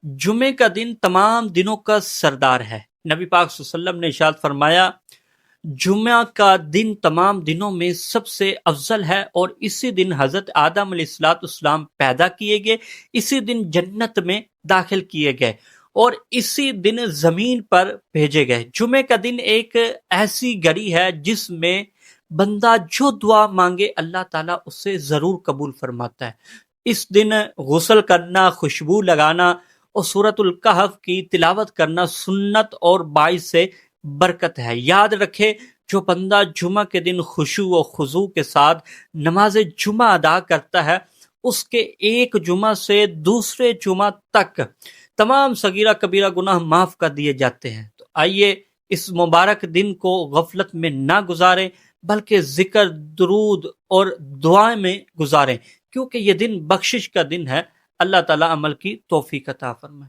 جمعے کا دن تمام دنوں کا سردار ہے۔ نبی پاک صلی اللہ علیہ وسلم نے ارشاد فرمایا جمعہ کا دن تمام دنوں میں سب سے افضل ہے، اور اسی دن حضرت آدم علیہ السلام پیدا کیے گئے، اسی دن جنت میں داخل کیے گئے اور اسی دن زمین پر بھیجے گئے۔ جمعے کا دن ایک ایسی گھڑی ہے جس میں بندہ جو دعا مانگے اللہ تعالیٰ اسے ضرور قبول فرماتا ہے۔ اس دن غسل کرنا، خوشبو لگانا اور سورۃ الکہف کی تلاوت کرنا سنت اور باعث سے برکت ہے۔ یاد رکھے جو بندہ جمعہ کے دن خشوع و خضوع کے ساتھ نماز جمعہ ادا کرتا ہے، اس کے ایک جمعہ سے دوسرے جمعہ تک تمام صغیرہ کبیرہ گناہ معاف کر دیے جاتے ہیں۔ تو آئیے اس مبارک دن کو غفلت میں نہ گزاریں، بلکہ ذکر، درود اور دعائیں میں گزاریں، کیونکہ یہ دن بخشش کا دن ہے۔ اللہ تعالیٰ عمل کی توفیق عطا فرمائے۔